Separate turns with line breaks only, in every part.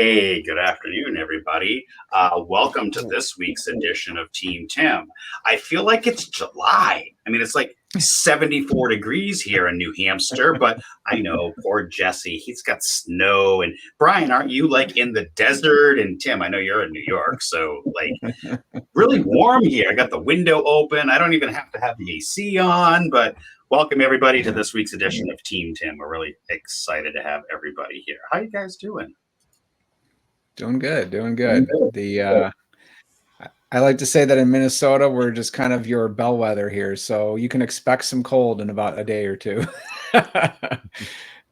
Hey, good afternoon, everybody. Welcome to this week's edition of Team Tim. I feel like it's July. I mean, it's like 74 degrees here in New Hampshire, but I know poor Jesse, he's got snow. And Brian, aren't you like in the desert? And Tim, I know you're in New York, so like really warm here. I got the window open. I don't even have to have the AC on, but welcome everybody to this week's edition of Team Tim. We're really excited to have everybody here. How you guys doing?
Doing good. I like to say that in Minnesota, we're just kind of your bellwether here, so you can expect some cold in about a day or two. We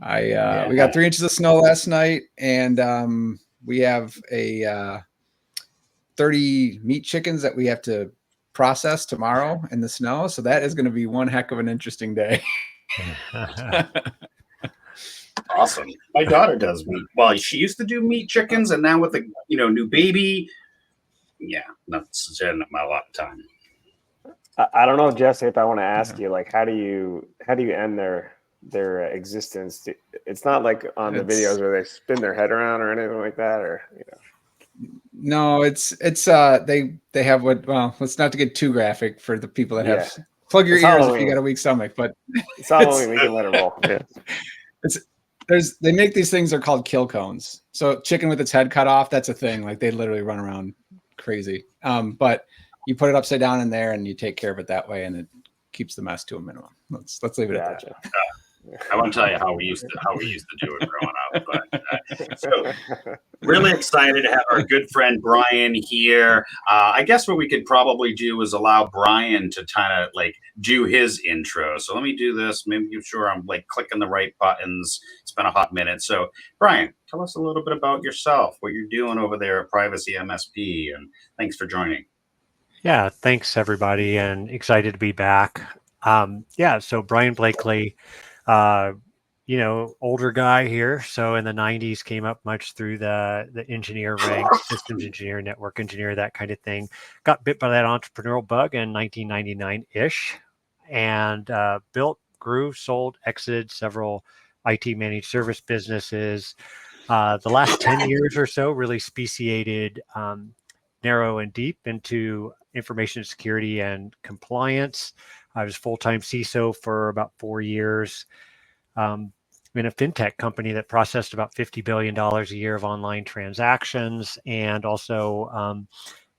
got 3 inches of snow last night, and we have 30 meat chickens that we have to process tomorrow in the snow. So that is going to be one heck of an interesting day.
Awesome. My daughter does meat. Well, she used to do meat chickens, and now with the new baby, that's a lot of time.
I don't know, Jesse, if I want to ask you, like, how do you end their existence? It's not like on the videos where they spin their head around or anything like that, or
No, it's they have what? Well, let's not to get too graphic for the people that have plug your ears if you got a weak stomach, but
it's Halloween. We can let it roll. Yeah.
They make these things, they're called kill cones. So chicken with its head cut off, that's a thing. Like they literally run around crazy. But you put it upside down in there and you take care of it that way, and it keeps the mess to a minimum. Let's leave it at that.
I want to tell you how we used to do it growing up. But so really excited to have our good friend Brian here. I guess what we could probably do is allow Brian to kind of like do his intro. So let me do this. Maybe sure I'm like clicking the right buttons. It's been a hot minute. So Brian, tell us a little bit about yourself, what you're doing over there at Privacy MSP, and thanks for joining.
Yeah, thanks everybody, and excited to be back. So Brian Blakley. Older guy here. So in the 90s, came up much through the engineer ranks, systems engineer, network engineer, that kind of thing. Got bit by that entrepreneurial bug in 1999-ish, and built, grew, sold, exited several IT managed service businesses. The last 10 years or so really speciated narrow and deep into information security and compliance. I was full-time CISO for about 4 years. In a fintech company that processed about $50 billion a year of online transactions, and also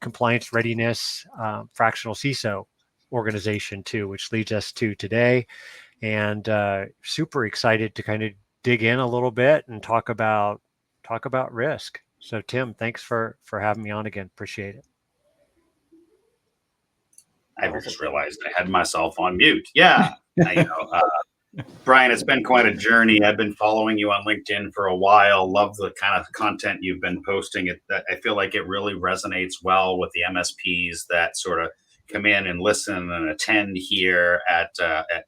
compliance readiness, fractional CISO organization too, which leads us to today. And super excited to kind of dig in a little bit and talk about risk. So Tim, thanks for having me on again. Appreciate it.
I just realized I had myself on mute. Yeah, Brian, it's been quite a journey. I've been following you on LinkedIn for a while. Love the kind of content you've been posting. I feel like it really resonates well with the MSPs that sort of come in and listen and attend here at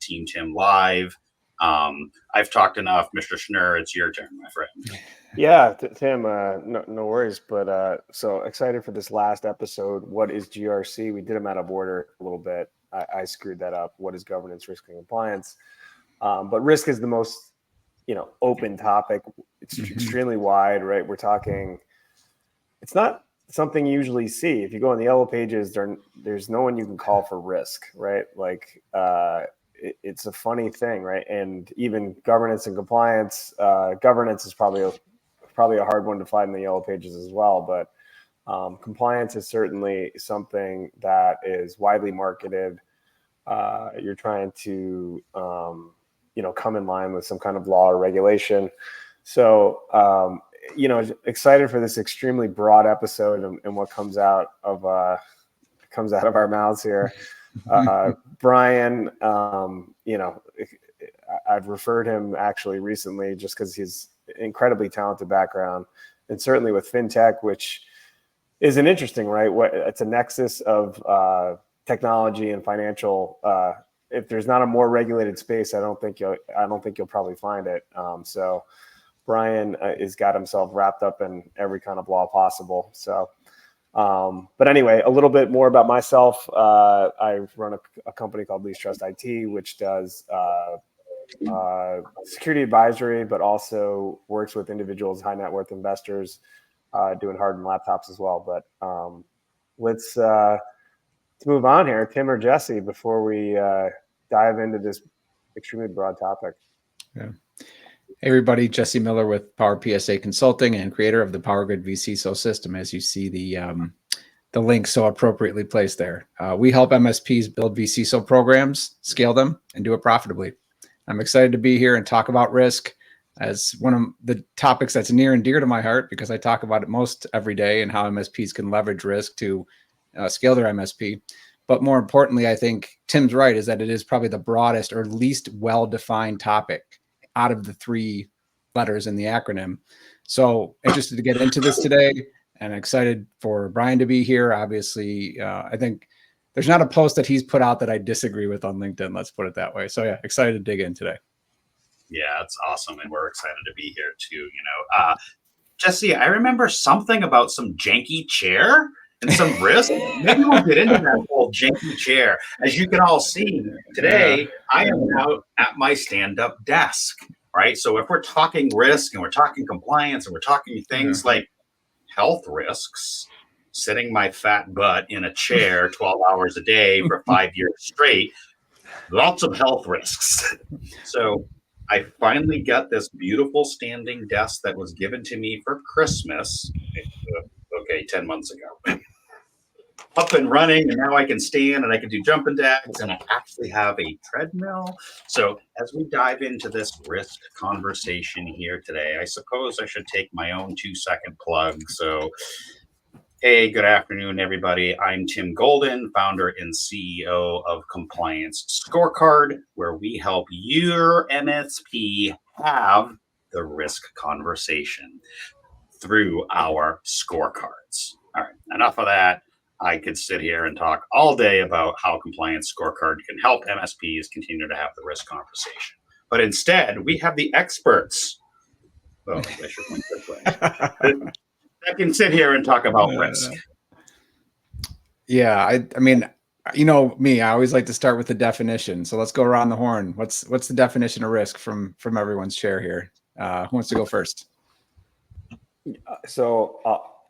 Team Tim Live. I've talked enough. Mr. Schnurr, it's your turn, my friend.
Yeah, Tim, no worries. But so excited for this last episode. What is GRC? We did them out of order a little bit. I screwed that up. What is governance, risk, and compliance? But risk is the most, open topic. It's extremely wide, right? We're talking, it's not something you usually see. If you go on the yellow pages, there's no one you can call for risk, right? Like, it's a funny thing, right? And even governance and compliance, governance is probably a hard one to find in the yellow pages as well. But compliance is certainly something that is widely marketed. You're trying to, come in line with some kind of law or regulation. So, excited for this extremely broad episode and what comes out of our mouths here. Brian, I've referred him actually recently just because he's incredibly talented background, and certainly with fintech, which is an interesting, right? It's a nexus of technology and financial. If there's not a more regulated space, I don't think you'll probably find it. So Brian has got himself wrapped up in every kind of law possible. So, but anyway, a little bit more about myself. I run a company called Least Trust IT, which does security advisory, but also works with individuals, high net worth investors doing hardened laptops as well. But let's move on here, Tim or Jesse, before we dive into this extremely broad topic.
Yeah. Hey everybody, Jesse Miller with Power PSA Consulting and creator of the Power Grid vCISO system. As you see the link so appropriately placed there. We help MSPs build vCISO programs, scale them, and do it profitably. I'm excited to be here and talk about risk as one of the topics that's near and dear to my heart, because I talk about it most every day and how MSPs can leverage risk to scale their MSP. But more importantly, I think Tim's right, is that it is probably the broadest or least well-defined topic out of the 3 letters in the acronym. So interested to get into this today and excited for Brian to be here. Obviously, I think there's not a post that he's put out that I disagree with on LinkedIn. Let's put it that way. So yeah, excited to dig in today.
Yeah, it's awesome. And we're excited to be here too. Jesse, I remember something about some janky chair and some risk. Maybe we'll get into that whole janky chair. As you can all see today, I am now at my stand-up desk, right? So if we're talking risk and we're talking compliance and we're talking things like health risks, sitting my fat butt in a chair 12 hours a day for 5 years straight, lots of health risks. So I finally got this beautiful standing desk that was given to me for Christmas. 10 months ago. Up and running, and now I can stand and I can do jumping jacks, and I actually have a treadmill. So as we dive into this risk conversation here today, I suppose I should take my own 2-second plug. So, hey, good afternoon, everybody. I'm Tim Golden, founder and CEO of Compliance Scorecard, where we help your MSP have the risk conversation through our scorecards. All right, enough of that. I could sit here and talk all day about how Compliance Scorecard can help MSPs continue to have the risk conversation. But instead, we have the experts. Oh, I should point this way. That can sit here and talk about risk.
Yeah, I mean, you know me, I always like to start with the definition. So let's go around the horn. What's the definition of risk from everyone's chair here? Who wants to go first?
So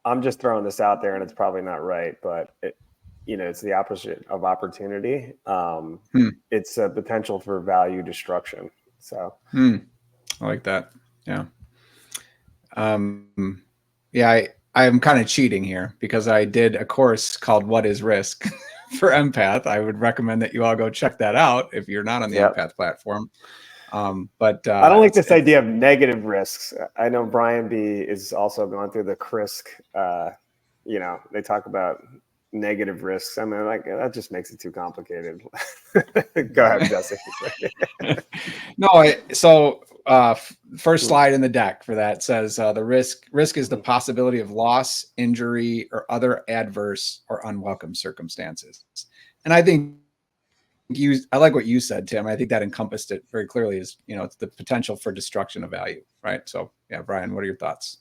I'm just throwing this out there, and it's probably not right, but it's the opposite of opportunity. It's a potential for value destruction. So
I like that. Yeah. Yeah, I'm kind of cheating here because I did a course called What is Risk for Empath. I would recommend that you all go check that out if you're not on the Empath platform. But
I don't like this idea of negative risks. I know Brian B is also going through the CRISC. They talk about negative risks. I mean, like, that just makes it too complicated. Go ahead, Jesse.
No, so first slide in the deck for that says the risk is the possibility of loss, injury, or other adverse or unwelcome circumstances. And I think I like what you said, Tim. I think that encompassed it very clearly. Is it's the potential for destruction of value, right? So yeah, Brian, what are your thoughts?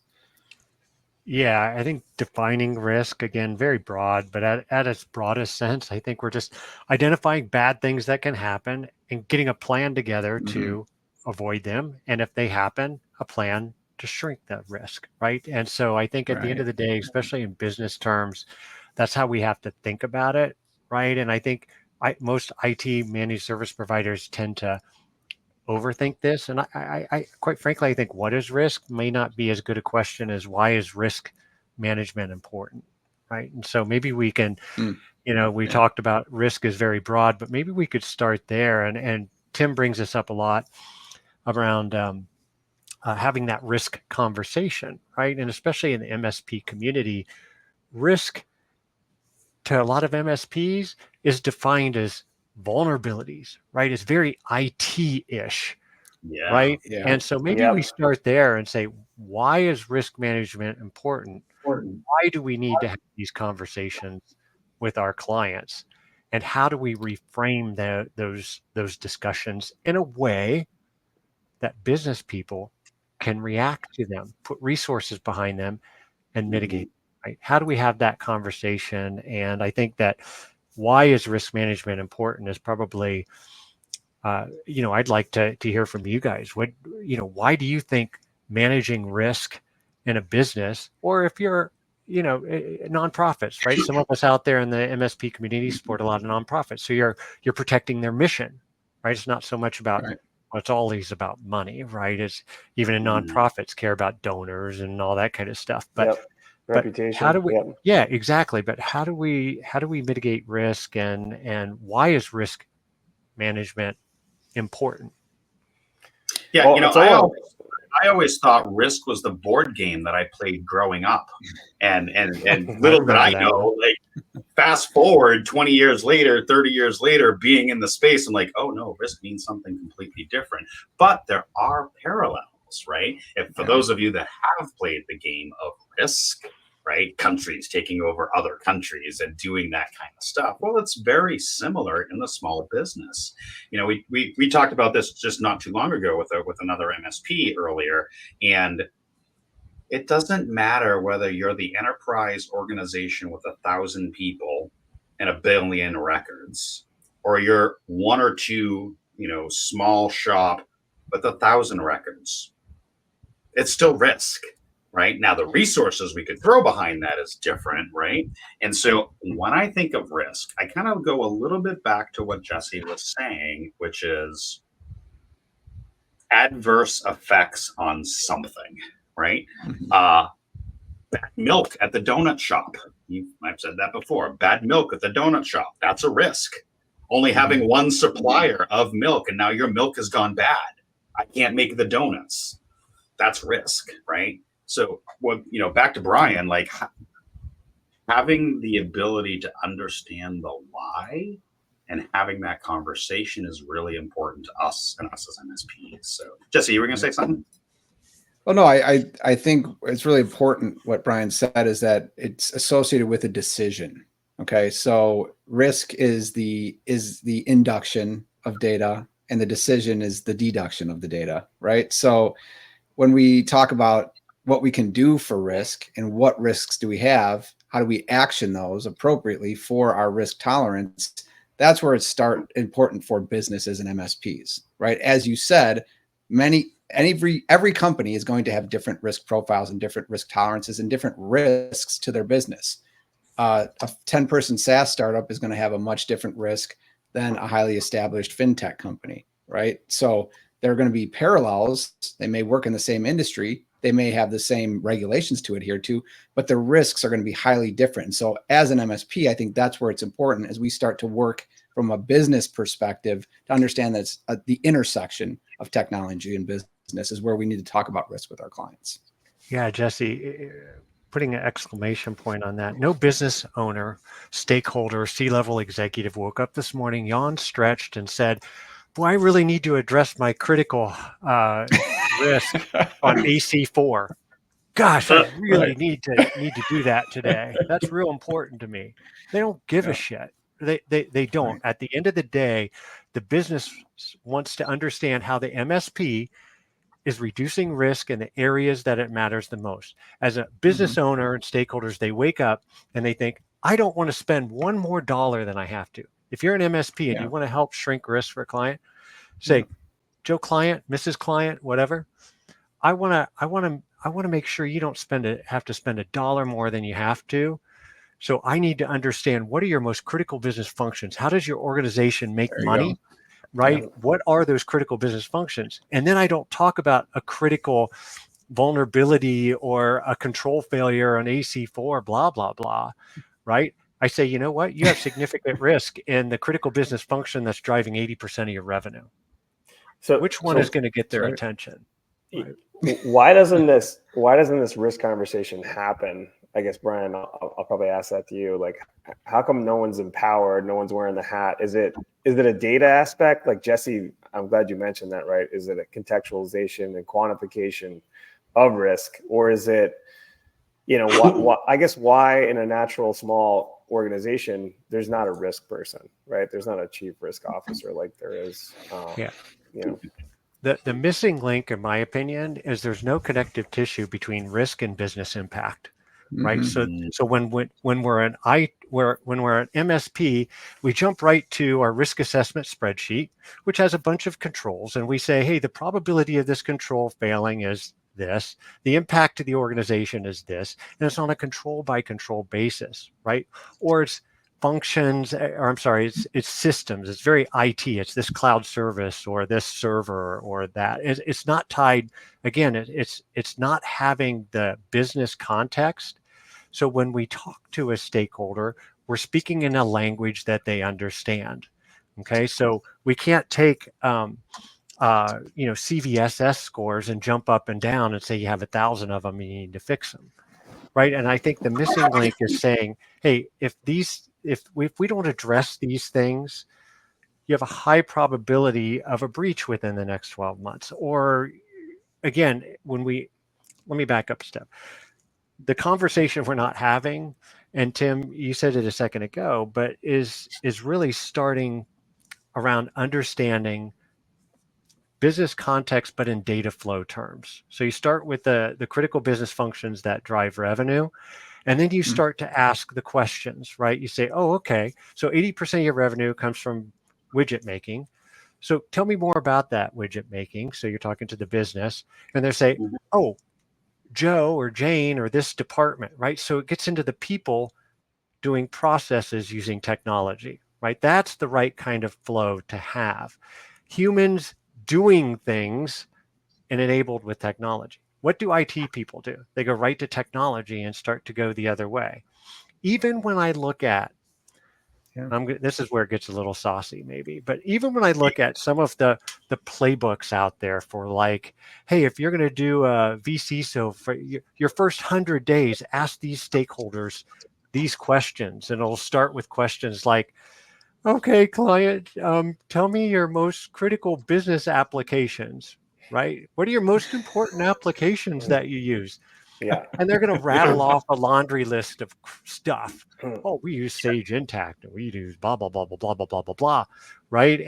Yeah, I think defining risk, again, very broad, but at its broadest sense, I think we're just identifying bad things that can happen and getting a plan together to avoid them. And if they happen, a plan to shrink that risk, right? And so I think at the end of the day, especially in business terms, that's how we have to think about it, right? And I think most IT managed service providers tend to overthink this. And I quite frankly, I think what is risk may not be as good a question as why is risk management important, right? And so maybe we can, we talked about risk is very broad, but maybe we could start there. And Tim brings this up a lot around having that risk conversation, right? And especially in the MSP community, risk to a lot of MSPs is defined as vulnerabilities, right? It's very IT-ish, right?
Yeah.
And so maybe we start there and say, why is risk management important? Why do we need to have these conversations with our clients? And how do we reframe those discussions in a way that business people can react to them, put resources behind them, and mitigate? Right? How do we have that conversation? And I think that why is risk management important is probably, I'd like to hear from you guys. Why do you think managing risk in a business, or if you're, nonprofits, right? Some of us out there in the MSP community support a lot of nonprofits. So you're protecting their mission, right? It's not so much about,
Right.
well, it's always about money, right? It's even in nonprofits care about donors and all that kind of stuff. But
Reputation.
how do we? Yeah, exactly. But how do we mitigate risk, and why is risk management important?
Yeah,
Well,
I always thought Risk was the board game that I played growing up, and little did I know, like fast forward 20 years later, 30 years later, being in the space, I'm like, oh no, Risk means something completely different. But there are parallels, right? If for those of you that have played the game of Risk, right, countries taking over other countries and doing that kind of stuff, well, it's very similar in the small business. We talked about this just not too long ago with another MSP earlier, and it doesn't matter whether you're the enterprise organization with 1,000 people and 1 billion records, or you're one or two, small shop with 1,000 records. It's still risk. Right now, the resources we could throw behind that is different, right? And so when I think of risk, I kind of go a little bit back to what Jesse was saying, which is adverse effects on something, right? Bad milk at the donut shop. I've said that before. Bad milk at the donut shop. That's a risk. Only having one supplier of milk, and now your milk has gone bad. I can't make the donuts. That's risk, right? So, back to Brian, like having the ability to understand the why and having that conversation is really important to us and us as MSPs. So, Jesse, you were going to say something?
Well, no, I think it's really important what Brian said is that it's associated with a decision. Okay, so risk is the induction of data, and the decision is the deduction of the data, right? So when we talk about what we can do for risk and what risks do we have, how do we action those appropriately for our risk tolerance? That's where it's important for businesses and MSPs, right? As you said, every company is going to have different risk profiles and different risk tolerances and different risks to their business. A 10-person SaaS startup is going to have a much different risk than a highly established fintech company, right? So there are going to be parallels. They may work in the same industry. They may have the same regulations to adhere to, but the risks are going to be highly different. And so as an MSP, I think that's where it's important as we start to work from a business perspective to understand that it's the intersection of technology and business is where we need to talk about risk with our clients.
Yeah, Jesse, putting an exclamation point on that. No business owner, stakeholder, C-level executive woke up this morning, yawned, stretched, and said, boy, I really need to address my critical risk on AC4. Gosh, I really need to do that today. That's real important to me. They don't give a shit. They don't. Right. At the end of the day, the business wants to understand how the MSP is reducing risk in the areas that it matters the most. As a business owner and stakeholders, they wake up and they think, I don't want to spend one more dollar than I have to. If you're an MSP and you want to help shrink risk for a client, say, Joe client, Mrs. client, whatever, I want to make sure you don't have to spend $1 more than you have to. So I need to understand, what are your most critical business functions? How does your organization make money? Right? Yeah. What are those critical business functions? And then I don't talk about a critical vulnerability or a control failure on AC4, blah, blah, blah. Right? I say, you know what? You have significant risk in the critical business function that's driving 80% of your revenue. So which one is going to get their attention?
Right? Why doesn't this risk conversation happen? I guess, Brian, I'll probably ask that to you. Like, how come no one's empowered? No one's wearing the hat? Is it a data aspect? Like, Jesse, I'm glad you mentioned that, right? Is it a contextualization and quantification of risk? Or is it, I guess why in a natural small organization, there's not a risk person, right? There's not a chief risk officer like there is,
The missing link, in my opinion, is there's no connective tissue between risk and business impact. Right. So when we're an MSP, we jump right to our risk assessment spreadsheet, which has a bunch of controls, and we say, hey, the probability of this control failing is this, the impact to the organization is this, and it's on a control by control basis, right? Or it's functions, or I'm sorry, it's systems. It's very IT. It's this cloud service or this server or that. It's not tied. Again, it's not having the business context. So when we talk to a stakeholder, we're speaking in a language that they understand. Okay, so we can't take CVSS scores and jump up and down and say you have 1,000 of them and you need to fix them, right? And I think the missing link is saying, hey, if we don't address these things, you have a high probability of a breach within the next 12 months. Or again, let me back up a step. The conversation we're not having, and Tim, you said it a second ago, but is really starting around understanding business context, but in data flow terms. So you start with the critical business functions that drive revenue, and then you start to ask the questions, right? You say, oh, okay, so 80% of your revenue comes from widget making. So tell me more about that widget making. So you're talking to the business, and they say, oh, Joe or Jane or this department, right? So it gets into the people doing processes using technology, right? That's the right kind of flow to have. Humans doing things and enabled with technology. What do IT people do? They go right to technology and start to go the other way. Even when I look at, this is where it gets a little saucy maybe, but even when I look at some of the playbooks out there for like, hey, if you're going to do a VCSO for your first 100 days, ask these stakeholders these questions, and it'll start with questions like, okay, client, tell me your most critical business applications, right? What are your most important applications that you use?
Yeah.
And they're going to rattle off a laundry list of stuff. Oh, we use Sage Intacct, and we use blah, blah, blah, blah, blah, blah, blah, blah, blah, right?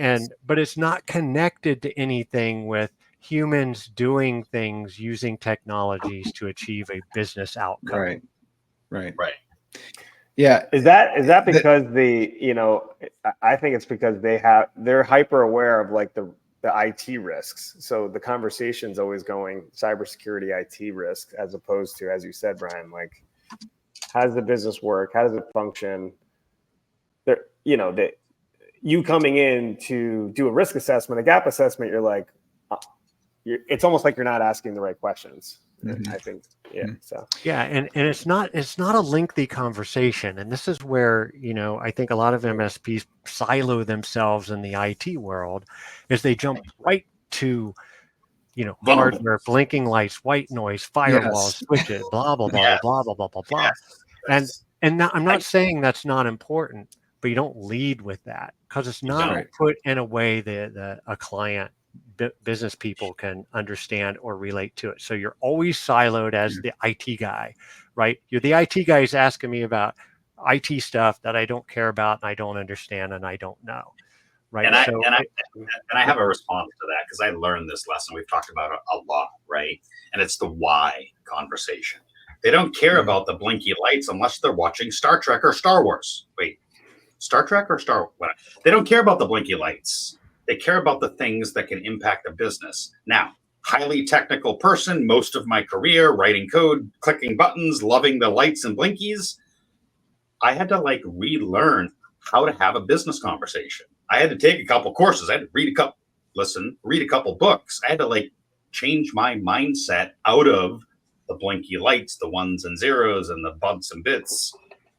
But it's not connected to anything with humans doing things using technologies to achieve a business outcome.
Right.
Yeah. Is that because I think it's because they're hyper aware of like the IT risks. So the conversation's always going cybersecurity IT risk, as opposed to, as you said, Brian, like, how does the business work? How does it function? You coming in to do a risk assessment, a gap assessment, you're like, it's almost like you're not asking the right questions. I think, So
and it's not a lengthy conversation, and this is where I think a lot of MSPs silo themselves in the IT world, is they jump right to hardware, blinking lights, white noise, firewalls, switches, blah blah blah blah blah blah blah blah, and I'm not saying that's not important, but you don't lead with that because it's not put in a way that a client, business people can understand or relate to it. So you're always siloed as the IT guy, right? You're the IT guy who's asking me about IT stuff that I don't care about and I don't understand and I don't know, right?
And I have a response to that, because I learned this lesson. We've talked about it a lot, right? And it's the why conversation. They don't care about the blinky lights unless they're watching Star Trek or Star Wars. Wait, Star Trek or Star Wars? They don't care about the blinky lights. They care about the things that can impact a business. Now, highly technical person, most of my career, writing code, clicking buttons, loving the lights and blinkies. I had to relearn how to have a business conversation. I had to take a couple courses. I had to read a couple books. I had to change my mindset out of the blinky lights, the ones and zeros and the bugs and bits,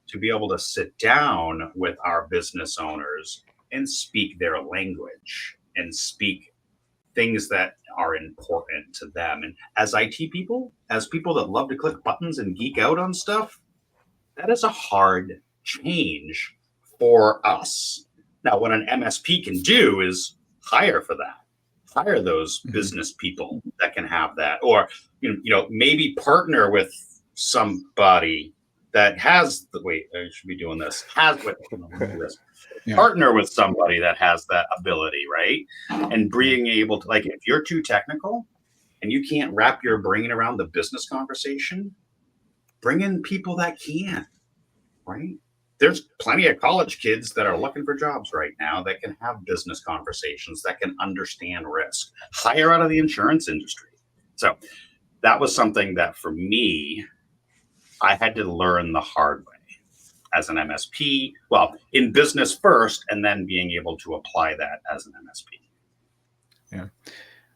to be able to sit down with our business owners and speak their language and speak things that are important to them. And as IT people, as people that love to click buttons and geek out on stuff, that is a hard change for us. Now, what an MSP can do is hire for that. Hire those business people that can have that, or maybe partner with somebody that has I should be doing this. Partner with somebody that has that ability, right? And being able to, if you're too technical and you can't wrap your brain around the business conversation, bring in people that can, right? There's plenty of college kids that are looking for jobs right now that can have business conversations, that can understand risk. Hire out of the insurance industry. So that was something that for me, I had to learn the hard way as an MSP. Well, in business first, and then being able to apply that as an MSP.
Yeah.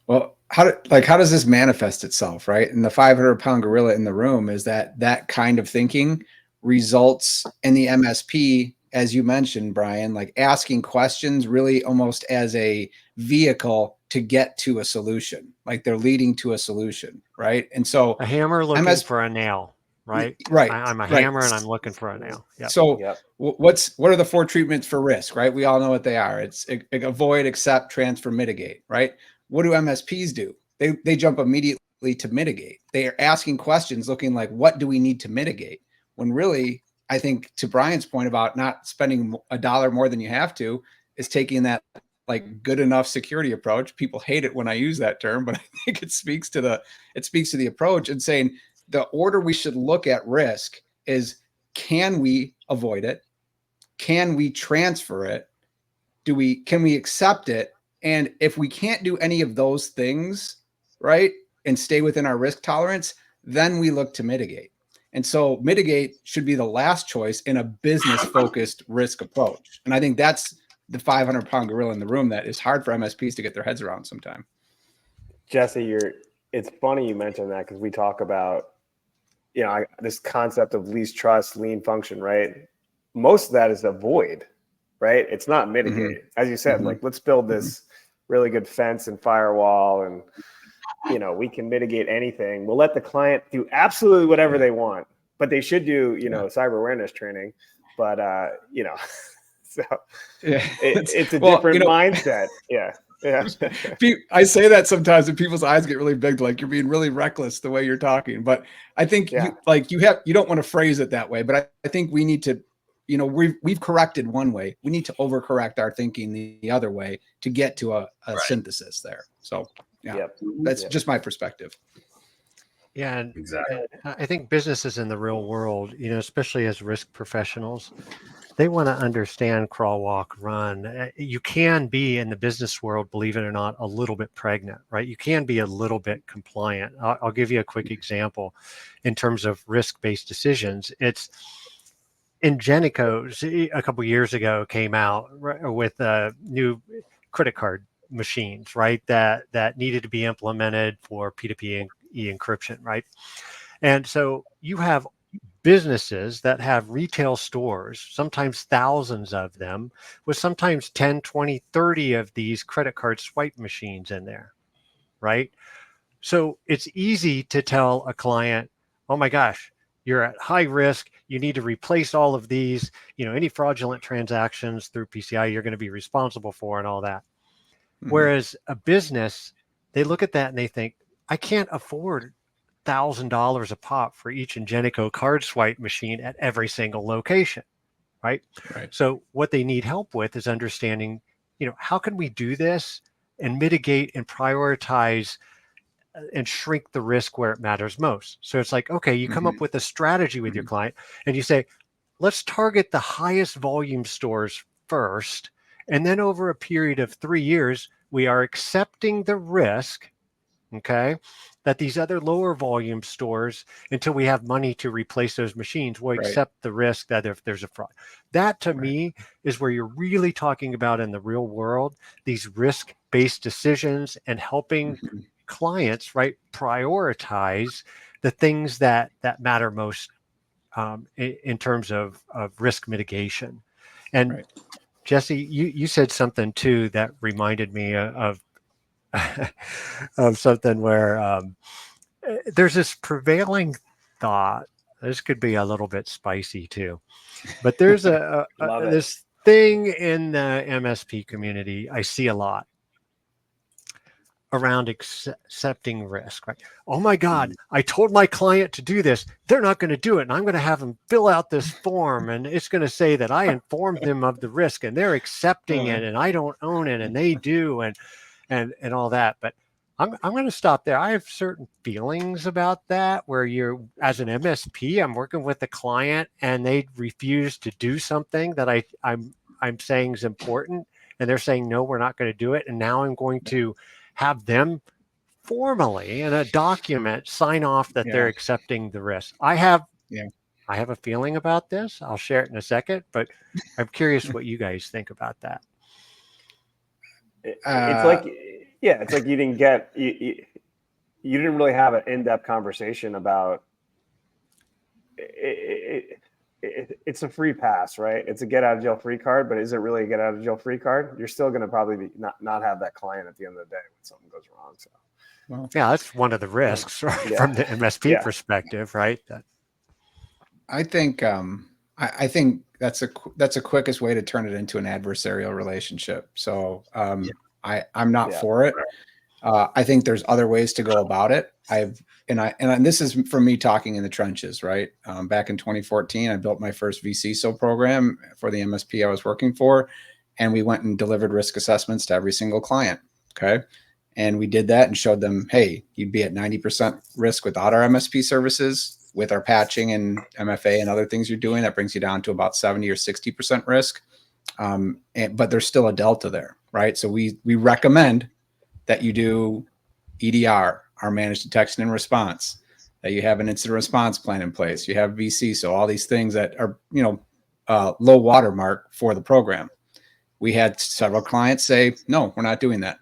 Well, how does this manifest itself, right? And the 500-pound gorilla in the room is that kind of thinking results in the MSP, as you mentioned, Brian, like asking questions really almost as a vehicle to get to a solution, like they're leading to a solution, right? And so
A hammer looking for a nail, right?
Right.
I'm a
right.
hammer and I'm looking for a nail. Yep.
So
Yep.
what are the 4 treatments for risk, right? We all know what they are. It's avoid, accept, transfer, mitigate, right? What do MSPs do? They jump immediately to mitigate. They are asking questions looking like, what do we need to mitigate? When really, I think to Brian's point about not spending $1 more than you have to is taking that like good enough security approach. People hate it when I use that term, but I think it speaks to the approach and saying the order we should look at risk is, can we avoid it? Can we transfer it? Can we accept it? And if we can't do any of those things, right, and stay within our risk tolerance, then we look to mitigate. And so mitigate should be the last choice in a business-focused risk approach. And I think that's the 500-pound gorilla in the room that is hard for MSPs to get their heads around sometimes.
Jesse, it's funny you mentioned that because we talk about, this concept of least trust, lean function, right? Most of that is avoid, right? It's not mitigate. As you said, like, let's build this really good fence and firewall, and we can mitigate anything. We'll let the client do absolutely whatever they want, but they should do, cyber awareness training. But so it's a different mindset. Yeah.
I say that sometimes and people's eyes get really big, like you're being really reckless the way you're talking. But I think you don't want to phrase it that way. But I think we need to, we've corrected one way. We need to overcorrect our thinking the other way to get to a synthesis there. So that's just my perspective.
Yeah, and
Exactly.
I think businesses in the real world, especially as risk professionals, they want to understand crawl, walk, run. You can be in the business world, believe it or not, a little bit pregnant, right? You can be a little bit compliant. I'll give you a quick example in terms of risk-based decisions. It's Ingenico's a couple years ago came out with new credit card machines, right? That needed to be implemented for P2P encryption, right? And so you have businesses that have retail stores, sometimes thousands of them, with sometimes 10, 20, 30 of these credit card swipe machines in there, right? So it's easy to tell a client, oh my gosh, you're at high risk. You need to replace all of these, any fraudulent transactions through PCI, you're going to be responsible for and all that. Whereas a business, they look at that and they think, I can't afford $1,000 a pop for each Ingenico card swipe machine at every single location, right? So what they need help with is understanding, how can we do this and mitigate and prioritize and shrink the risk where it matters most. So it's like, okay, you come up with a strategy with your client and you say, let's target the highest volume stores first. And then over a period of 3 years, we are accepting the risk, okay, that these other lower volume stores, until we have money to replace those machines, will accept the risk that if there's a fraud. That to me is where you're really talking about in the real world, these risk-based decisions and helping clients, right, prioritize the things that matter most in terms of risk mitigation. And Jesse, you said something too that reminded me of of something where there's this prevailing thought. This could be a little bit spicy too, but there's this thing in the MSP community I see a lot around accepting risk, right? Oh my God, I told my client to do this. They're not going to do it. And I'm going to have them fill out this form. And it's going to say that I informed them of the risk and they're accepting it and I don't own it and they do and all that. But I'm going to stop there. I have certain feelings about that where you're, as an MSP, I'm working with a client and they refuse to do something that I'm saying is important. And they're saying, no, we're not going to do it. And now I'm going to have them formally in a document sign off that they're
Yeah.
accepting the risk. I have
Yeah.
a feeling about this. I'll share it in a second, but I'm curious what you guys think about that.
It's like, yeah, it's like you didn't get you didn't really have an in-depth conversation about it's a free pass, right? It's a get out of jail free card, but is it really a get out of jail free card? You're still going to probably not have that client at the end of the day when something goes wrong. So,
well,
Yeah, that's one of the risks, right?
Yeah.
From the MSP
Yeah.
perspective, right?
I think I think that's the quickest way to turn it into an adversarial relationship. So I'm not
Yeah.
for it. I think there's other ways to go about it. And this is from me talking in the trenches, right? Back in 2014, I built my first VCSO program for the MSP I was working for, and we went and delivered risk assessments to every single client. Okay. And we did that and showed them, hey, you'd be at 90% risk without our MSP services. With our patching and MFA and other things you're doing, that brings you down to about 70 or 60% risk. But there's still a delta there, right? So we recommend that you do EDR, our managed detection and response, that you have an incident response plan in place, you have VC, so all these things that are, low watermark for the program. We had several clients say, no, we're not doing that.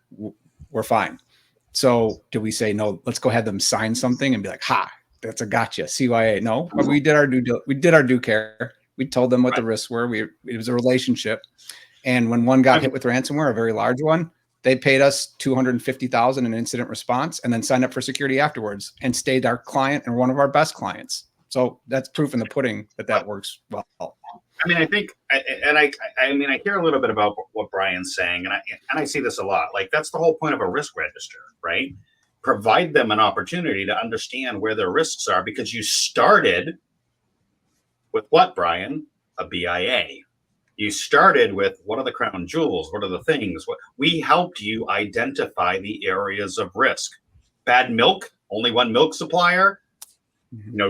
We're fine. So do we say, no, let's go have them sign something and be like, ha, that's a gotcha, CYA? No, but we did our due care. We told them what the risks were. It was a relationship. And when one got hit with ransomware, a very large one, they paid us $250,000 in incident response and then signed up for security afterwards and stayed our client and one of our best clients. So that's proof in the pudding that works well.
I mean, I think, I hear a little bit about what Brian's saying, and I see this a lot. Like, that's the whole point of a risk register, right? Provide them an opportunity to understand where their risks are, because you started with what, Brian? A BIA. You started with, what are the crown jewels? What are the things? We helped you identify the areas of risk. Bad milk, only one milk supplier,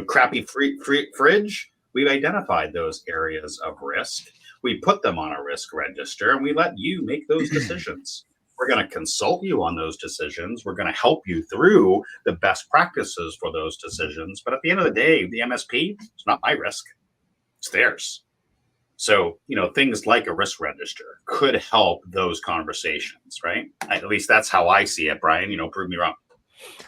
crappy fridge. We've identified those areas of risk. We put them on a risk register and we let you make those decisions. We're going to consult you on those decisions. We're going to help you through the best practices for those decisions. But at the end of the day, the MSP, it's not my risk, it's theirs. So, things like a risk register could help those conversations, right? At least that's how I see it, Brian. Prove me wrong.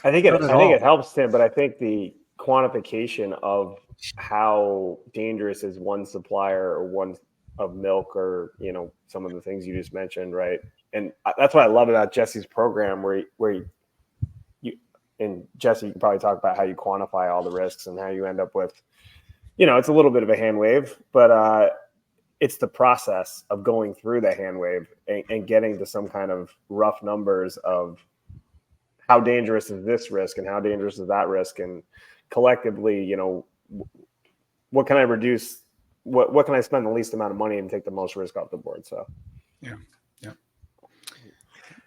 I think it helps, Tim, but I think the quantification of how dangerous is one supplier or one of milk or, some of the things you just mentioned, right? And that's what I love about Jesse's program, where you and Jesse, you can probably talk about how you quantify all the risks and how you end up with, it's a little bit of a hand wave, but it's the process of going through the hand wave and getting to some kind of rough numbers of how dangerous is this risk and how dangerous is that risk, and collectively, what can I reduce? What can I spend the least amount of money and take the most risk off the board? So,
yeah.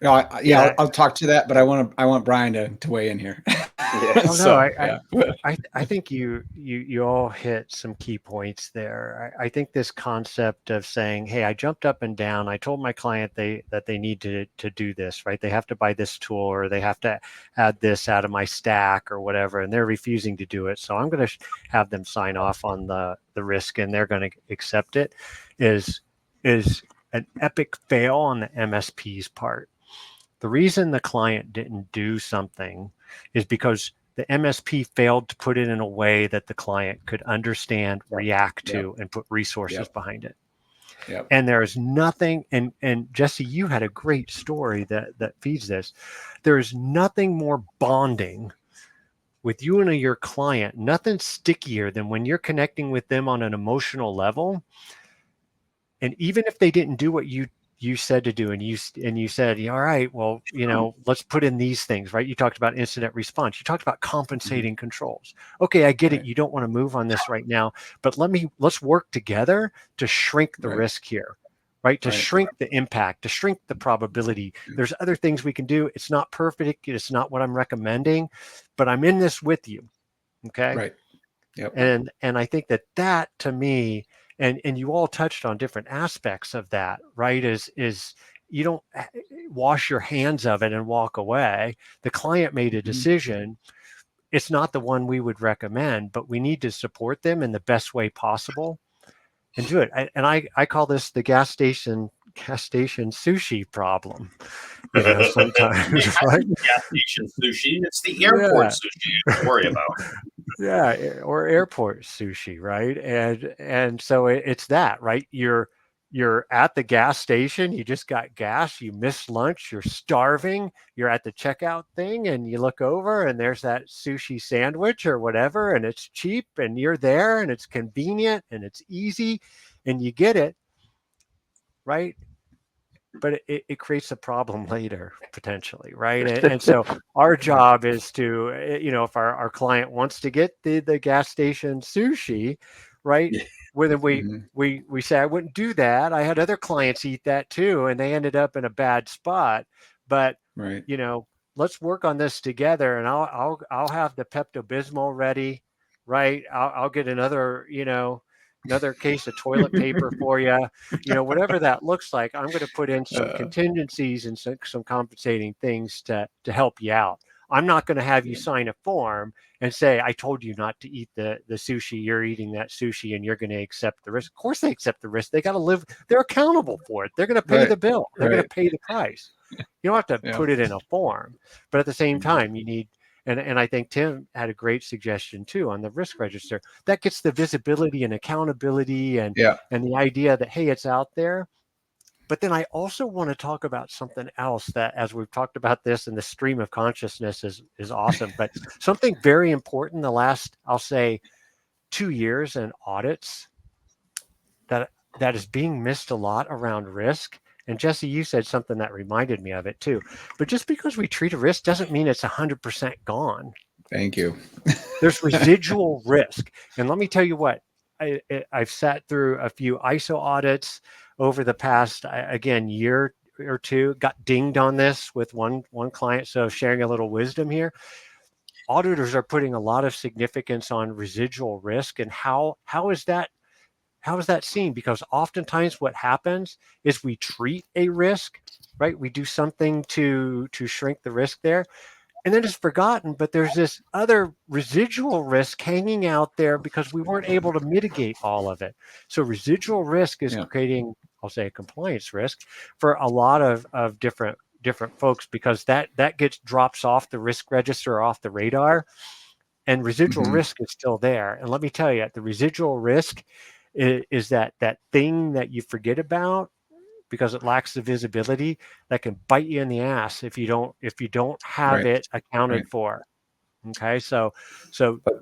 I'll talk to that, but I want Brian to weigh in here.
I think you all hit some key points there. I think this concept of saying, hey, I jumped up and down. I told my client that they need to do this, right? They have to buy this tool, or they have to add this out of my stack or whatever, and they're refusing to do it. So I'm going to have them sign off on the risk, and they're going to accept it. Is an epic fail on the MSP's part. The reason the client didn't do something is because the MSP failed to put it in a way that the client could understand, react to, and put resources behind it. Yep. And there is nothing, and Jesse, you had a great story that feeds this. There is nothing more bonding with you and your client, nothing stickier than when you're connecting with them on an emotional level. And even if they didn't do what you said to do, and you said, all right, well, let's put in these things, right? You talked about incident response. You talked about compensating controls. Okay, I get it. You don't want to move on this right now, but let's work together to shrink the risk here, right? To shrink the impact, to shrink the probability. There's other things we can do. It's not perfect. It's not what I'm recommending, but I'm in this with you. Okay.
Right. Yep.
And I think that to me, and you all touched on different aspects of that, right? Is you don't wash your hands of it and walk away. The client made a decision. It's not the one we would recommend, but we need to support them in the best way possible and do it. I call this the gas station sushi problem. Sometimes, right?
Gas station sushi. It's the airport sushi you have to worry about.
Yeah, or airport sushi, right? And so it's that, right? You're at the gas station, you just got gas, you missed lunch, you're starving, you're at the checkout thing, and you look over and there's that sushi sandwich or whatever, and it's cheap, and you're there, and it's convenient, and it's easy, and you get it, right? But it creates a problem later, potentially, right? And so our job is to, if our client wants to get the gas station sushi, right? Whether we say, I wouldn't do that. I had other clients eat that too, and they ended up in a bad spot. But
Right.
Let's work on this together, and I'll have the Pepto-Bismol ready, right? I'll get another case of toilet paper for you, whatever that looks like. I'm going to put in some contingencies and some compensating things to help you out. I'm not going to have you sign a form and say, I told you not to eat the sushi. You're eating that sushi and you're going to accept the risk. Of course they accept the risk. They got to live. They're accountable for it. They're going to pay the bill. They're going to pay the price. You don't have to put it in a form, but at the same time, you need, and I think Tim had a great suggestion too on the risk register. That gets the visibility and accountability and the idea that, hey, it's out there. But then I also want to talk about something else that, as we've talked about this, and the stream of consciousness is awesome, but something very important the last, I'll say, 2 years in audits that is being missed a lot around risk. And Jesse, you said something that reminded me of it too. But just because we treat a risk doesn't mean it's 100% gone.
Thank you.
There's residual risk. And let me tell you what, I've sat through a few ISO audits over the past, again, year or two, got dinged on this with one client. So sharing a little wisdom here. Auditors are putting a lot of significance on residual risk. And how is that seen? Because oftentimes what happens is we treat a risk, right? We do something to shrink the risk there, and then it's forgotten, but there's this other residual risk hanging out there because we weren't able to mitigate all of it. So residual risk is creating, I'll say, a compliance risk for a lot of different folks, because that drops off the risk register, off the radar, and residual risk is still there. And let me tell you, the residual risk is that thing that you forget about because it lacks the visibility that can bite you in the ass if you don't have it accounted for. Okay, so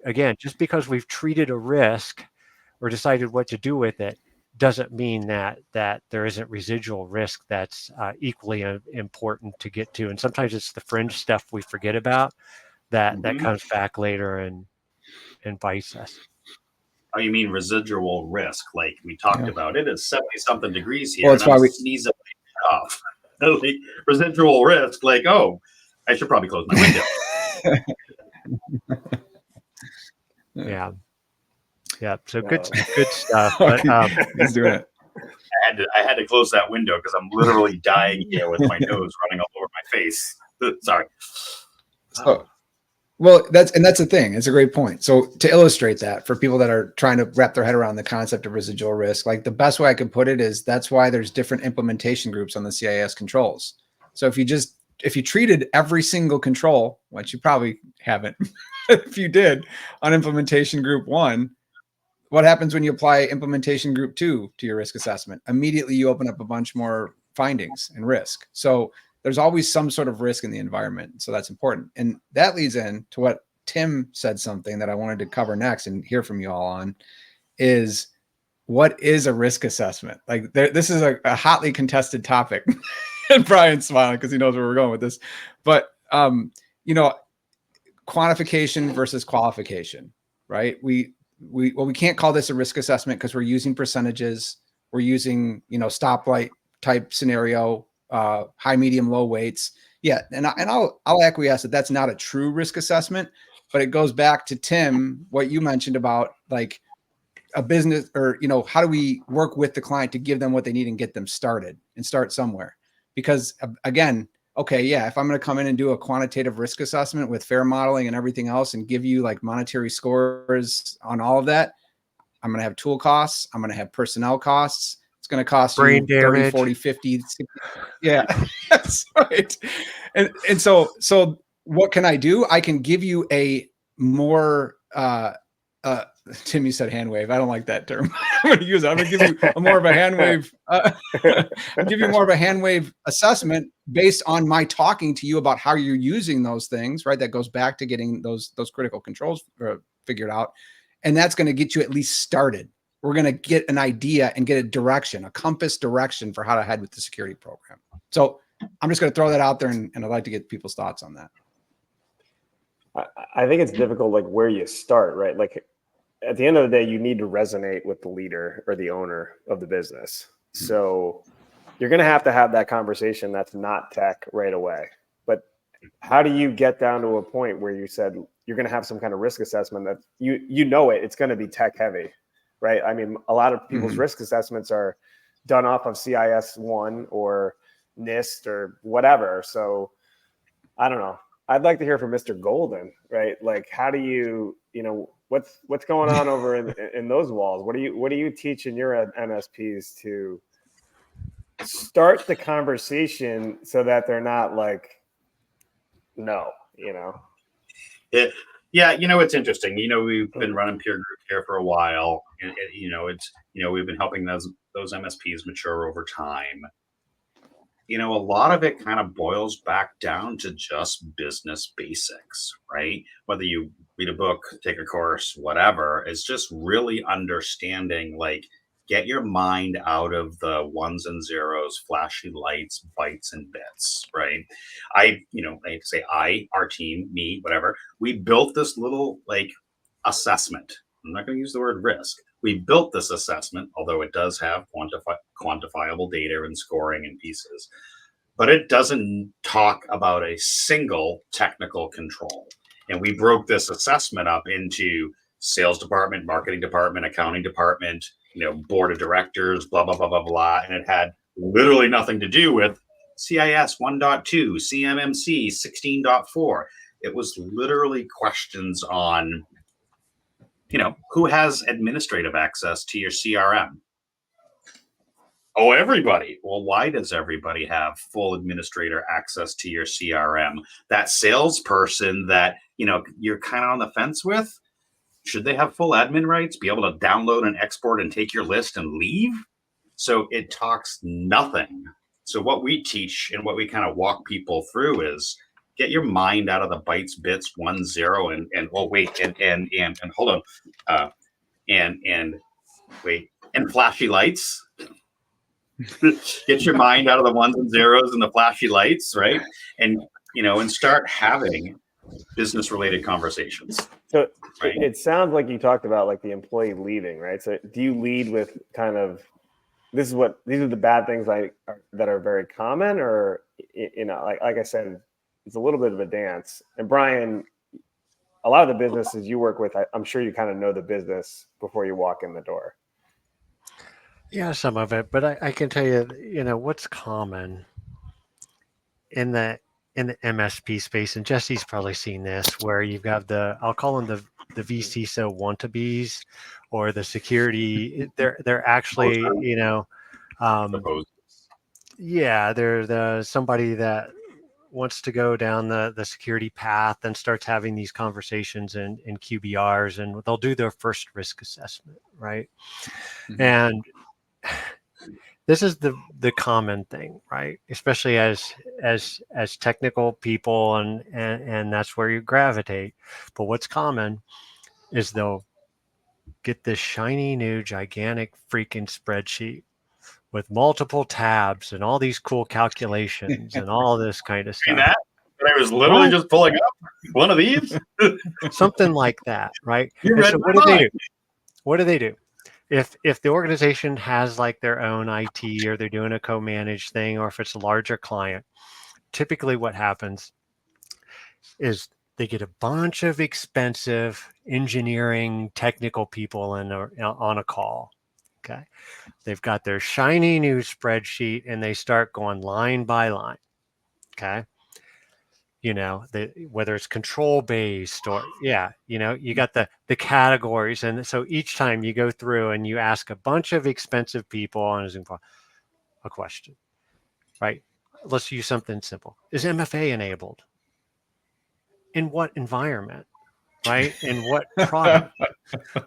again, just because we've treated a risk or decided what to do with it doesn't mean that there isn't residual risk that's equally important to get to. And sometimes it's the fringe stuff we forget about that comes back later and bites us.
Oh, you mean residual risk? Like we talked about, it is 70-something degrees here.
Well, that's why we
sneeze off. Like, residual risk. Like, oh, I should probably close my window.
Yeah. So good stuff. But
he's doing it.
I had to close that window because I'm literally dying here with my nose running all over my face. Sorry.
Well, that's the thing. It's a great point. So to illustrate that for people that are trying to wrap their head around the concept of residual risk, like the best way I could put it is that's why there's different implementation groups on the CIS controls. So if you treated every single control, which you probably haven't, if you did on implementation group 1, what happens when you apply implementation group 2 to your risk assessment? Immediately you open up a bunch more findings and risk. So there's always some sort of risk in the environment. So that's important. And that leads in to what Tim said, something that I wanted to cover next and hear from you all on is, what is a risk assessment? Like this is a hotly contested topic. And Brian's smiling because he knows where we're going with this. But, quantification versus qualification, right? We can't call this a risk assessment because we're using percentages. We're using, stoplight type scenario, high, medium, low weights. Yeah. And I'll acquiesce that that's not a true risk assessment, but it goes back to Tim, what you mentioned about like a business or, how do we work with the client to give them what they need and get them started and start somewhere. because again, okay, yeah, if I'm going to come in and do a quantitative risk assessment with fair modeling and everything else and give you like monetary scores on all of that, I'm going to have tool costs. I'm going to have personnel costs. It's going to cost
Brain
you 30,
damage.
40, 50, 60. Yeah, that's right. And so what can I do? I can give you a more, Tim, you said hand wave. I don't like that term. I'm going to use it. I'm going to give you a more of a hand wave. I'll give you more of a hand wave assessment based on my talking to you about how you're using those things, right? That goes back to getting those critical controls figured out. And that's going to get you at least started. We're going to get an idea and get a direction, a compass direction for how to head with the security program. So I'm just going to throw that out there, and I'd like to get people's thoughts on that.
I think it's difficult, like where you start, right? Like at the end of the day, you need to resonate with the leader or the owner of the business. So you're going to have that conversation that's not tech right away. But how do you get down to a point where you said you're going to have some kind of risk assessment that it's going to be tech heavy, right? I mean, a lot of people's risk assessments are done off of CIS-1 or NIST or whatever. So I don't know. I'd like to hear from Mr. Golden, right? Like, how do you what's going on over in those walls? What do you teach in your MSPs to start the conversation so that they're not like, no,
Yeah, it's interesting. We've been running peer group here for a while. We've been helping those MSPs mature over time. A lot of it kind of boils back down to just business basics, right? Whether you read a book, take a course, whatever, it's just really understanding, like, get your mind out of the ones and zeros, flashy lights, bytes and bits, right? I hate to say our team, me, whatever, we built this little like assessment. I'm not going to use the word risk. We built this assessment, although it does have quantifiable data and scoring and pieces, but it doesn't talk about a single technical control. And we broke this assessment up into sales department, marketing department, accounting department, board of directors, blah, blah, blah, blah, blah. And it had literally nothing to do with CIS 1.2, CMMC 16.4. It was literally questions on, who has administrative access to your CRM? Oh, everybody. Well, why does everybody have full administrator access to your CRM? That salesperson that, you're kind of on the fence with, should they have full admin rights, be able to download and export and take your list and leave? So it talks nothing. So what we teach and what we kind of walk people through is get your mind out of the bytes, bits, 1, 0, and oh wait, and hold on, and wait, and flashy lights. Get your mind out of the ones and zeros and the flashy lights, right? And and start having business related conversations.
So
right?
It sounds like you talked about like the employee leaving, right? So do you lead with kind of these are the bad things that are very common, or like I said, it's a little bit of a dance. And Brian, a lot of the businesses you work with, I'm sure you kind of know the business before you walk in the door.
Yeah, some of it, but I can tell you, what's common in the MSP space, and Jesse's probably seen this, where you've got I'll call them the vCISO wannabes, or the security. They're actually, they're somebody that wants to go down the security path and starts having these conversations in QBRs, and they'll do their first risk assessment, right? Mm-hmm. And this is the common thing, right? Especially as technical people, and that's where you gravitate. But what's common is they'll get this shiny new gigantic freaking spreadsheet with multiple tabs and all these cool calculations and all this kind of stuff.
That I was literally just pulling up one of these.
Something like that, right? So what do they do? If the organization has like their own IT, or they're doing a co-managed thing, or if it's a larger client, typically what happens is they get a bunch of expensive engineering technical people on a call. Okay. They've got their shiny new spreadsheet and they start going line by line. Okay. Whether it's control based or you got the categories. And so each time you go through and you ask a bunch of expensive people on a Zoom call a question, right? Let's use something simple. Is MFA enabled? In what environment? Right? In what product?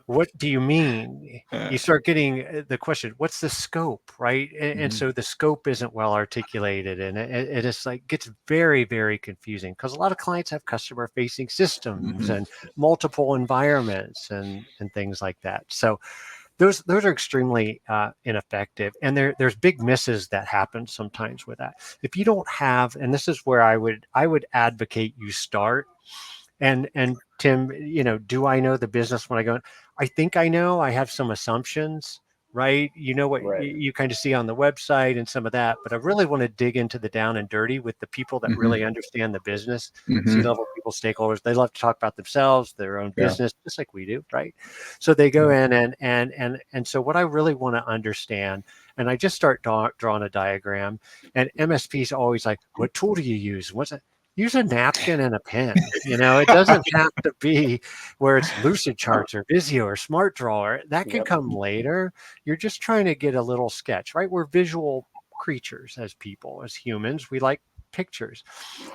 What do you mean? You start getting the question, what's the scope, right? And so the scope isn't well articulated, and it is like gets very, very confusing because a lot of clients have customer facing systems and multiple environments and things like that. So those are extremely ineffective, and there's big misses that happen sometimes with that. If you don't have, and this is where I would advocate you start. And Tim, do I know the business when I go? I think I know. I have some assumptions, right? You know what
Right.
you kind of see on the website and some of that, but I really want to dig into the down and dirty with the people that really understand the business. C-level people, stakeholders. They love to talk about themselves, their own business, just like we do, right? So they go in and so what I really want to understand, and I just start drawing a diagram, and MSP is always like, "What tool do you use? What's it?" Use a napkin and a pen. It doesn't have to be where it's Lucid Charts or Visio or Smart Drawer. That can come later. You're just trying to get a little sketch, right? We're visual creatures as people, as humans. We like pictures.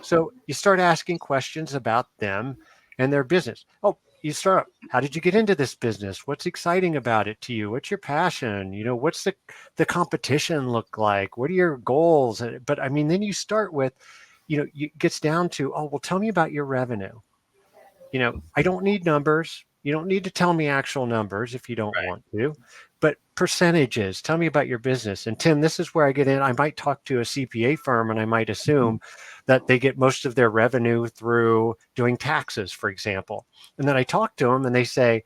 So you start asking questions about them and their business. Oh, you start up. How did you get into this business? What's exciting about it to you? What's your passion? What's the competition look like? What are your goals? But I mean, then you start with, it gets down to, oh, well, tell me about your revenue. I don't need numbers. You don't need to tell me actual numbers if you don't want to, but percentages. Tell me about your business. And Tim, this is where I get in. I might talk to a CPA firm and I might assume that they get most of their revenue through doing taxes, for example. And then I talk to them and they say,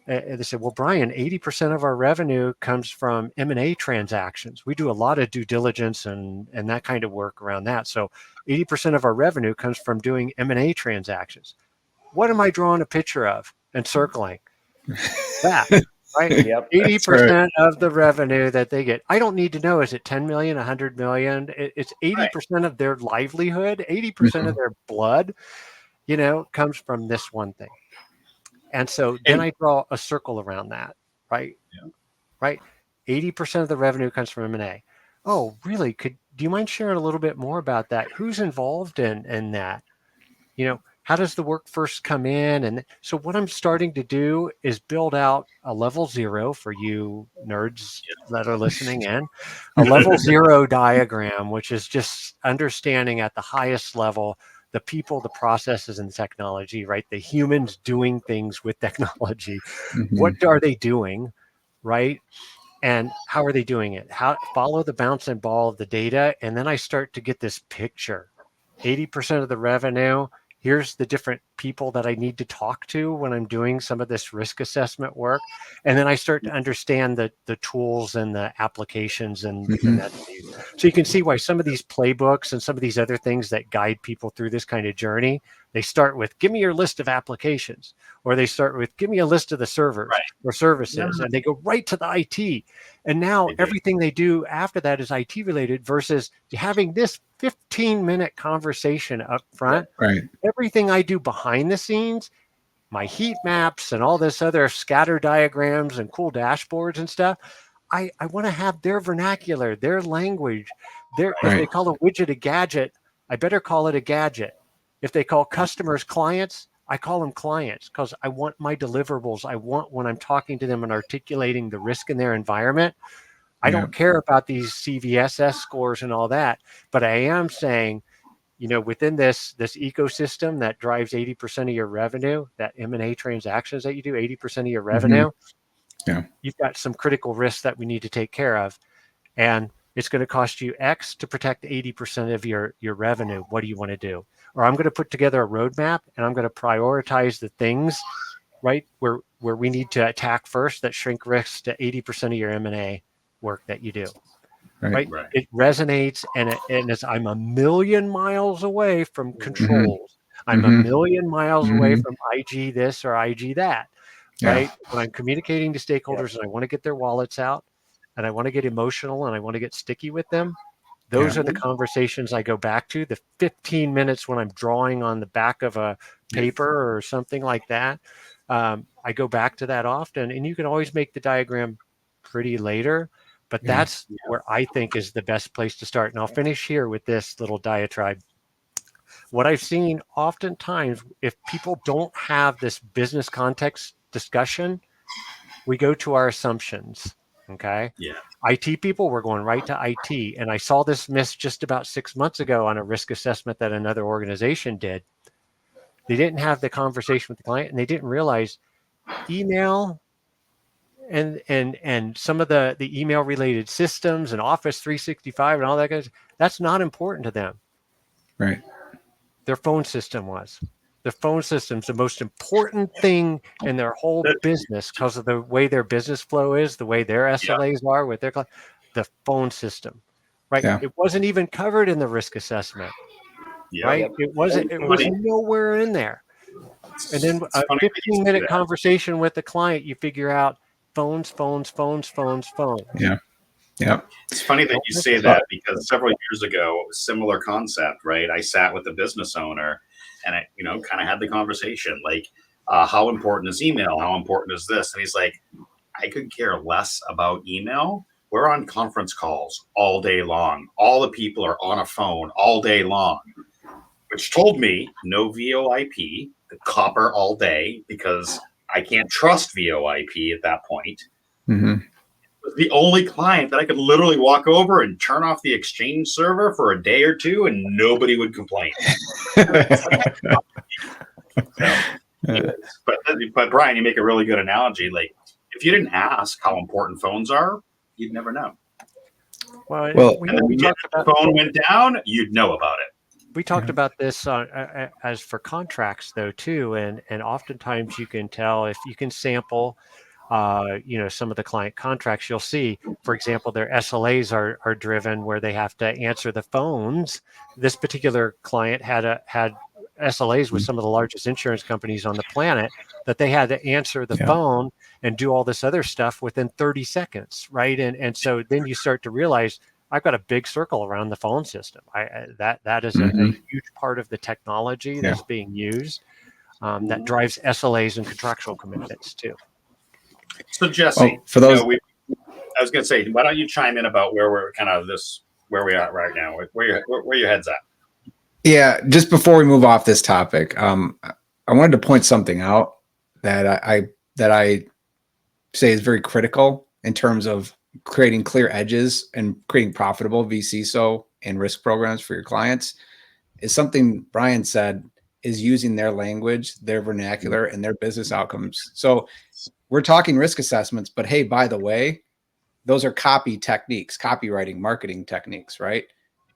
well, Brian, 80% of our revenue comes from M&A transactions. We do a lot of due diligence and that kind of work around that. So 80% of our revenue comes from doing M&A transactions. What am I drawing a picture of and circling? That, right?
Yep.
80% of the revenue that they get. I don't need to know, is it 10 million, 100 million? It's 80% of their livelihood, 80% of their blood, comes from this one thing. And so then I draw a circle around that, right?
Yeah.
Right. 80% of the revenue comes from M&A. Oh, really? Do you mind sharing a little bit more about that? Who's involved in that? How does the work first come in? And so what I'm starting to do is build out a level 0 for you nerds that are listening in, a level 0 diagram, which is just understanding at the highest level the people, the processes, and technology, right? The humans doing things with technology. What are they doing, right? And how are they doing it? How follow the bouncing ball of the data. And then I start to get this picture. 80% of the revenue. Here's the different people that I need to talk to when I'm doing some of this risk assessment work. And then I start to understand the tools and the applications and that. So you can see why some of these playbooks and some of these other things that guide people through this kind of journey, they start with, give me your list of applications, or they start with, give me a list of the servers or services, and they go right to the IT. And now everything they do after that is IT related versus having this 15-minute conversation up front.
Right.
Everything I do behind the scenes, my heat maps and all this other scatter diagrams and cool dashboards and stuff, I want to have their vernacular, their language. If they call a widget a gadget, I better call it a gadget. If they call customers clients, I call them clients because I want my deliverables. I want when I'm talking to them and articulating the risk in their environment. I don't care about these CVSS scores and all that, but I am saying, within this ecosystem that drives 80% of your revenue, that M&A transactions that you do, 80% of your revenue, you've got some critical risks that we need to take care of. And it's going to cost you X to protect 80% of your revenue. What do you want to do? Or I'm going to put together a roadmap and I'm going to prioritize the things, right, where we need to attack first that shrink risks to 80% of your M&A work that you do. Right. It resonates and I'm a million miles away from controls. I'm a million miles away from IG this or IG that. Right. When I'm communicating to stakeholders and I want to get their wallets out, and I want to get emotional and I want to get sticky with them, those are the conversations I go back to. The 15 minutes when I'm drawing on the back of a paper or something like that, I go back to that often. And you can always make the diagram pretty later, but that's where I think is the best place to start. And I'll finish here with this little diatribe. What I've seen oftentimes, if people don't have this business context discussion, we go to our assumptions. Okay.
Yeah.
IT people, we're going right to IT. And I saw this miss just about 6 months ago on a risk assessment that another organization did. They didn't have the conversation with the client, and they didn't realize email and some of the email related systems and Office 365 and all that guys, that's not important to them.
Right.
Their phone system was. Their phone system's the most important thing in their whole business because of the way their business flow is, the way their SLAs are with their client, the phone system, right?
Yeah.
It wasn't even covered in the risk assessment, right?
Yep.
It was nowhere in there. And then a 15-minute conversation with the client, you figure out phones.
Yeah. Yeah.
It's funny that you say that because several years ago, similar concept, right? I sat with a business owner and I, kind of had the conversation like, how important is email? How important is this? And he's like, I could care less about email. We're on conference calls all day long. All the people are on a phone all day long, which told me no VoIP, the copper all day, because I can't trust VoIP at that point.
Mm-hmm.
Was the only client that I could literally walk over and turn off the Exchange server for a day or two and nobody would complain. But Brian, you make a really good analogy. Like if you didn't ask how important phones are, you'd never know.
Well,
and then when the phone went down, you'd know about it.
We talked about this as for contracts though too, and oftentimes you can tell if you can sample some of the client contracts, you'll see, for example, their SLAs are driven where they have to answer the phones. This particular client had SLAs with some of the largest insurance companies on the planet that they had to answer the phone and do all this other stuff within 30 seconds, right? And so then you start to realize I've got a big circle around the phone system. That is a huge part of the technology that's being used that drives SLAs and contractual commitments too.
So Jesse,
for those,
I was going to say, why don't you chime in about where we're where we are right now, where your head's at?
Yeah, just before we move off this topic, I wanted to point something out that I say is very critical in terms of creating clear edges and creating profitable VCSO and risk programs for your clients. Is something Brian said is using their language, their vernacular, and their business outcomes. So we're talking risk assessments, but hey, by the way, those are copy techniques, copywriting, marketing techniques, right?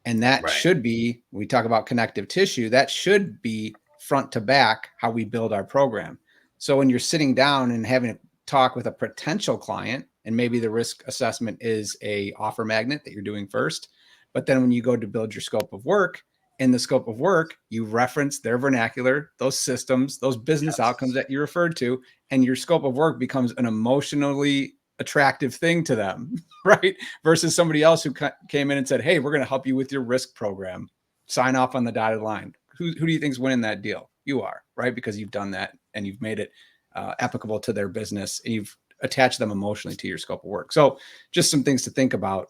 And that should be, we talk about connective tissue, that should be front to back how we build our program. So when you're sitting down and having a talk with a potential client, and maybe the risk assessment is a offer magnet that you're doing first, but then when you go to build your scope of work, in the scope of work, you reference their vernacular, those systems, those business outcomes that you referred to, and your scope of work becomes an emotionally attractive thing to them, right? Versus somebody else who came in and said, hey, we're going to help you with your risk program. Sign off on the dotted line. Who do you think is winning that deal? You are, right? Because you've done that and you've made it applicable to their business. And you've attached them emotionally to your scope of work. So just some things to think about.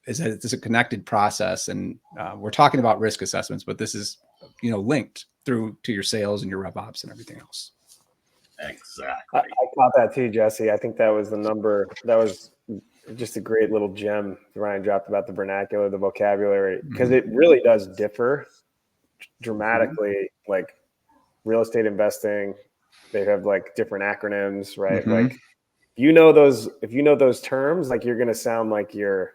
Is that it's a connected process, and we're talking about risk assessments, but this is, linked through to your sales and your rev ops and everything else.
Exactly.
I caught that too, Jesse. I think that was the number. That was just a great little gem Ryan dropped about the vernacular, the vocabulary, because it really does differ dramatically. Like real estate investing, they have like different acronyms, right? Like if you know those terms, like you're going to sound like you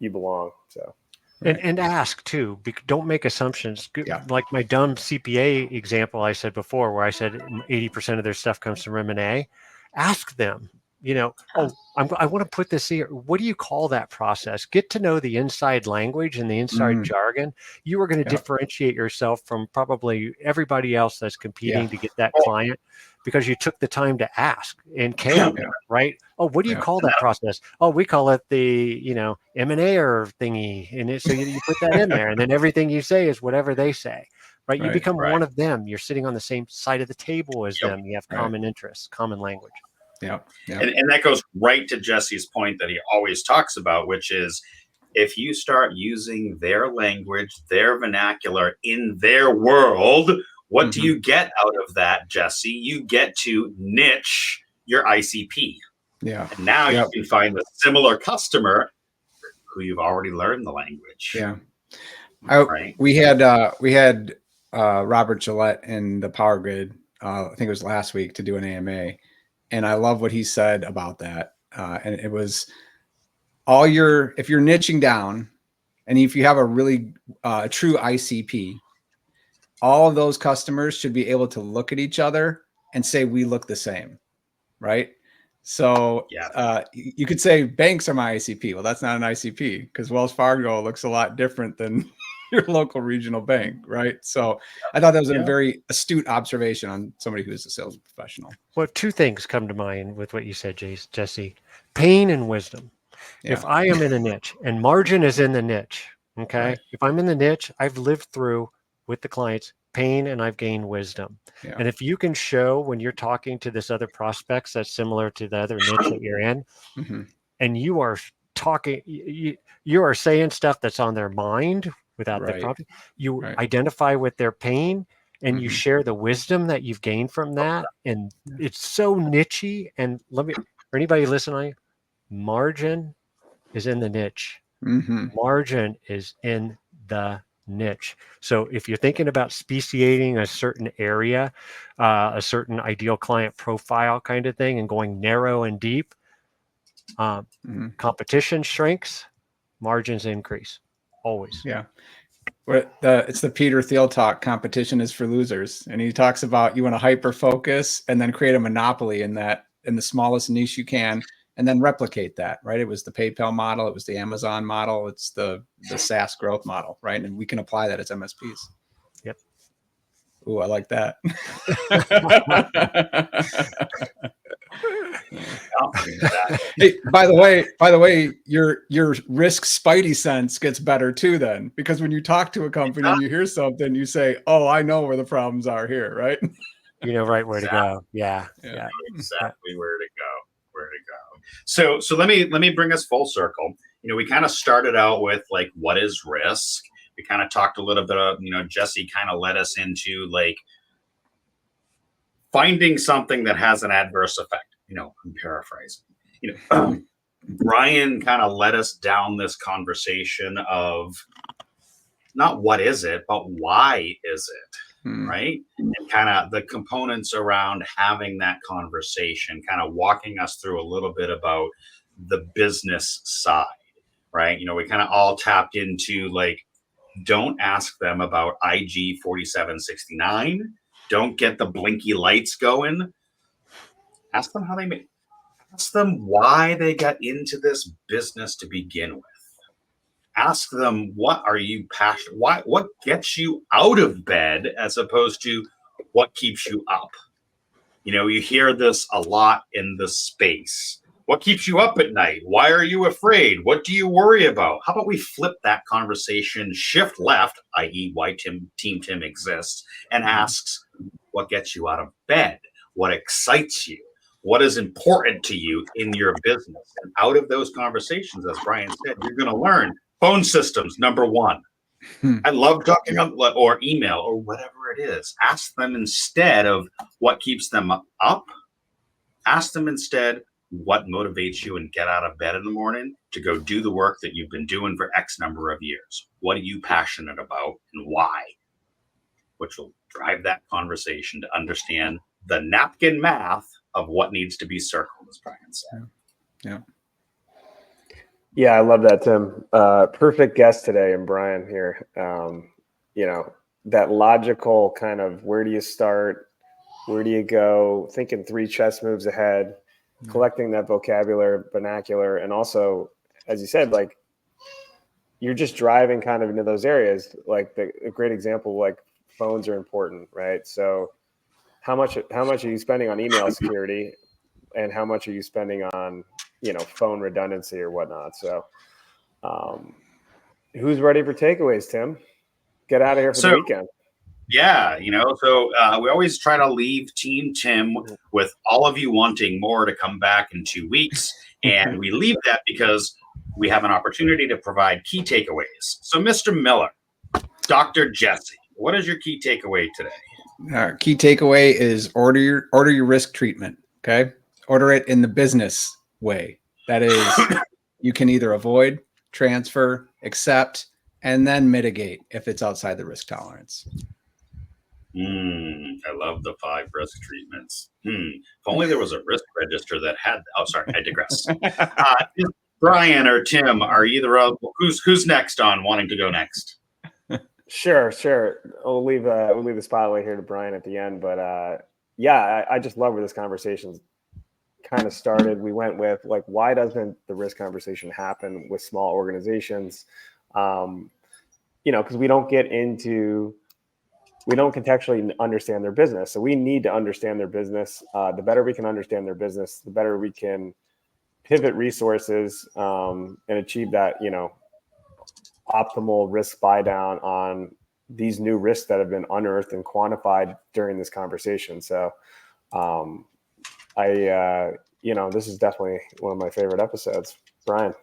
belong. So,
and ask too. Don't make assumptions. Like my dumb CPA example I said before, where I said 80% of their stuff comes from M&A. Ask them, I want to put this here. What do you call that process? Get to know the inside language and the inside jargon. You are going to differentiate yourself from probably everybody else that's competing to get that client because you took the time to ask and care, right? Oh, what do you call that process? Oh, we call it the, M&A or thingy. And so you put that in there, and then everything you say is whatever they say, right? You become one of them. You're sitting on the same side of the table as them. You have common interests, common language.
Yeah.
And that goes right to Jesse's point that he always talks about, which is if you start using their language, their vernacular in their world, what do you get out of that, Jesse? You get to niche your ICP.
Yeah.
And now you can find a similar customer who you've already learned the language.
Yeah. We had Robert Gillette in the Power Grid, I think it was last week, to do an AMA. And I love what he said about that. And it was if you're niching down and if you have a really true ICP, all of those customers should be able to look at each other and say, we look the same. Right. So you could say banks are my ICP. Well, that's not an ICP because Wells Fargo looks a lot different than your local regional bank, right? So I thought that was a very astute observation on somebody who's a sales professional.
Well, two things come to mind with what you said, Jesse. Pain and wisdom. Yeah. If I am in a niche and margin is in the niche, okay? Right. If I'm in the niche, I've lived through with the clients pain and I've gained wisdom. Yeah. And if you can show when you're talking to this other prospects that's similar to the other niche that you're in, and you are talking, you are saying stuff that's on their mind without their prompting, you identify with their pain and you share the wisdom that you've gained from that. And it's so nichey. And for anybody listening, margin is in the niche. Margin is in the niche. So if you're thinking about speciating a certain area, a certain ideal client profile kind of thing, and going narrow and deep, competition shrinks, margins increase. Always.
Yeah. It's the Peter Thiel talk. Competition is for losers, and he talks about you want to hyper focus and then create a monopoly in the smallest niche you can, and then replicate that. Right? It was the PayPal model, it was the Amazon model, it's the SaaS growth model, right? And we can apply that as MSPs.
Yep.
Ooh, I like that. Hey, by the way, your risk spidey sense gets better too then, because when you talk to a company and you hear something, you say, "Oh, I know where the problems are here," right?
You know right where to go. Yeah.
Exactly where to go. So let me bring us full circle. We kind of started out with like, what is risk? We kind of talked a little bit of, Jesse kind of led us into like finding something that has an adverse effect. I'm paraphrasing. Brian kind of led us down this conversation of not what is it, but why is it, right? And kind of the components around having that conversation, kind of walking us through a little bit about the business side, right? We kind of all tapped into like, don't ask them about IG 4769. Don't get the blinky lights going. Ask them how they made. Ask them why they got into this business to begin with. Ask them, what are you passionate? What gets you out of bed as opposed to what keeps you up? You hear this a lot in the space. What keeps you up at night? Why are you afraid? What do you worry about? How about we flip that conversation, shift left, i.e. why Team Tim exists, and asks, what gets you out of bed? What excites you? What is important to you in your business? And out of those conversations, as Brian said, you're going to learn phone systems, number one. I love talking on or email or whatever it is. Ask them instead of what keeps them up. Ask them instead what motivates you and get out of bed in the morning to go do the work that you've been doing for X number of years. What are you passionate about and why? Which will drive that conversation to understand the napkin math of what needs to be circled, as Brian said.
Yeah, I love that, Tim. Perfect guest today, and Brian here. That logical kind of where do you start, where do you go, thinking 3 chess moves ahead. collecting that vernacular, and also, as you said, like you're just driving kind of into those areas. Like a great example, like phones are important, right? So how much are you spending on email security, and how much are you spending on, phone redundancy or whatnot? So, who's ready for takeaways, Tim? Get out of here for the weekend.
Yeah, so we always try to leave Team Tim with all of you wanting more to come back in 2 weeks. And we leave that because we have an opportunity to provide key takeaways. So, Mr. Miller, Dr. Jesse, what is your key takeaway today?
Our key takeaway is order your risk treatment. Okay. Order it in the business way. That is, you can either avoid, transfer, accept, and then mitigate if it's outside the risk tolerance.
I love the 5 risk treatments. If only there was a risk register that had. Oh, sorry, I digress. Brian or Tim, are either of who's next on wanting to go next?
Sure. We'll leave the spotlight here to Brian at the end, but I just love where this conversation kind of started. We went with like, why doesn't the risk conversation happen with small organizations? Because we don't contextually understand their business. So we need to understand their business. The better we can understand their business, the better we can pivot resources and achieve that, optimal risk buy down on these new risks that have been unearthed and quantified during this conversation. So this is definitely one of my favorite episodes. Brian.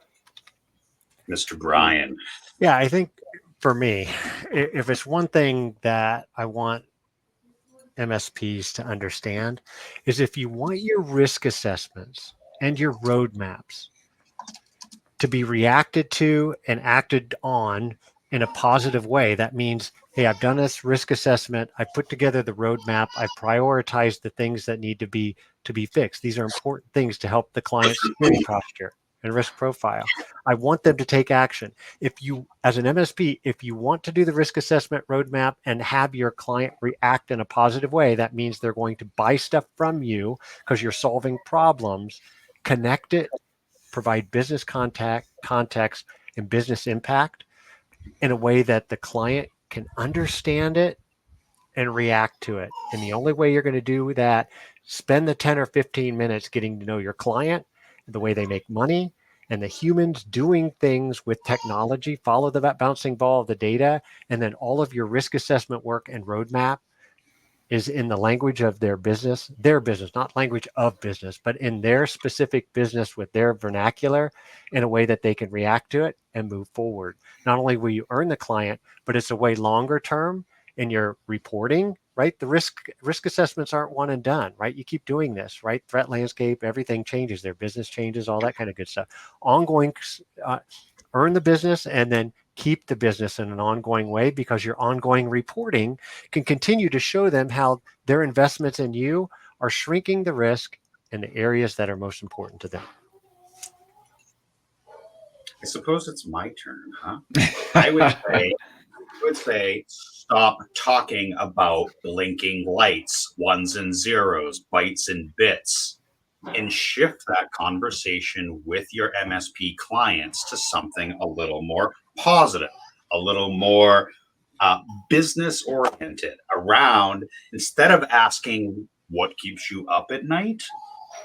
Mr. Brian.
Yeah, I think for me, if it's one thing that I want MSPs to understand, is if you want your risk assessments and your roadmaps to be reacted to and acted on in a positive way, that means, hey, I've done this risk assessment, I've put together the roadmap, I've prioritized the things that need to be fixed. These are important things to help the client's security posture and risk profile. I want them to take action. If you, as an MSP, if you want to do the risk assessment roadmap and have your client react in a positive way, that means they're going to buy stuff from you because you're solving problems. Connect it, provide business context, and business impact in a way that the client can understand it and react to it. And the only way you're going to do that, spend the 10 or 15 minutes getting to know your client, the way they make money, and the humans doing things with technology. Follow the bouncing ball of the data, and then all of your risk assessment work and roadmap is in the language of their business, not language of business, but in their specific business with their vernacular in a way that they can react to it and move forward. Not only will you earn the client, but it's a way longer term in your reporting, right? The risk assessments aren't one and done, right? You keep doing this, right? Threat landscape, everything changes, their business changes, all that kind of good stuff. Ongoing, earn the business and then keep the business in an ongoing way, because your ongoing reporting can continue to show them how their investments in you are shrinking the risk in the areas that are most important to them.
I suppose it's my turn, huh? I would say stop talking about blinking lights, ones and zeros, bytes and bits, and shift that conversation with your MSP clients to something a little more positive, a little more business oriented around, instead of asking what keeps you up at night,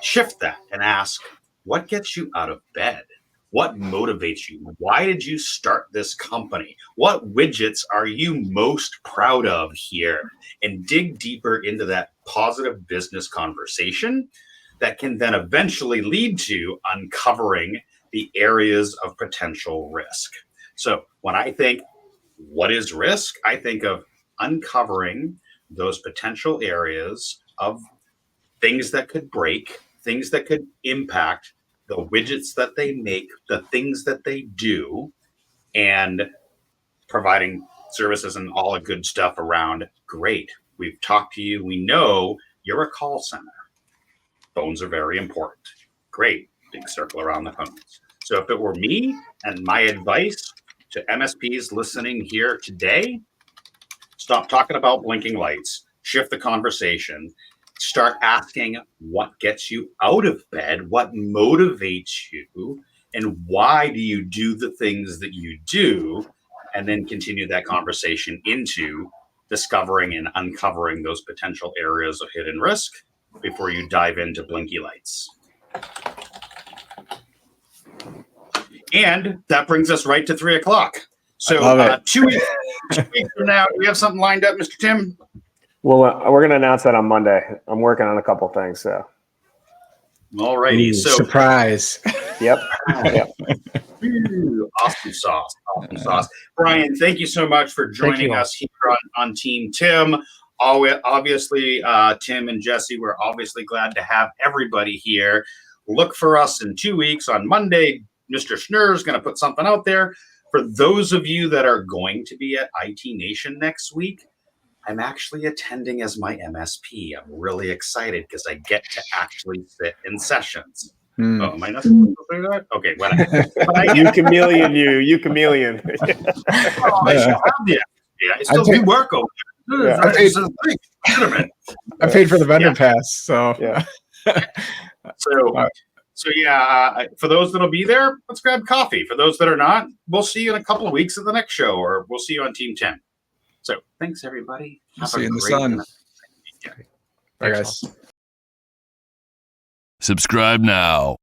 shift that and ask what gets you out of bed. What motivates you? Why did you start this company? What widgets are you most proud of here? And dig deeper into that positive business conversation that can then eventually lead to uncovering the areas of potential risk. So when I think, what is risk? I think of uncovering those potential areas of things that could break, things that could impact the widgets that they make, the things that they do, and providing services and all the good stuff around. Great. We've talked to you. We know you're a call center. Phones are very important. Great. Big circle around the phones. So if it were me and my advice to MSPs listening here today, stop talking about blinking lights, shift the conversation, start asking what gets you out of bed, what motivates you, and why do you do the things that you do, and then continue that conversation into discovering and uncovering those potential areas of hidden risk before you dive into blinky lights. And that brings us right to 3 o'clock. So 2 weeks from now, do we have something lined up, Mr. Tim?
Well, we're going to announce that on Monday. I'm working on a couple things. So,
all righty. So
surprise.
Yep.
Awesome sauce. Awesome sauce. Brian, thank you so much for joining us here on Team Tim. Obviously, Tim and Jesse, we're obviously glad to have everybody here. Look for us in 2 weeks on Monday. Mr. Schnurr is going to put something out there. For those of you that are going to be at IT Nation next week, I'm actually attending as my MSP. I'm really excited because I get to actually sit in sessions. Oh, am I not supposed to say that? Okay, whatever.
You chameleon.
I still have the MSP. I still do work over there.
Yeah. I paid for the vendor pass, so
yeah.
So for those that'll be there, let's grab coffee. For those that are not, we'll see you in a couple of weeks at the next show, or we'll see you on Team 10. So thanks, everybody.
See you in the sun. Bye, guys.
Subscribe now.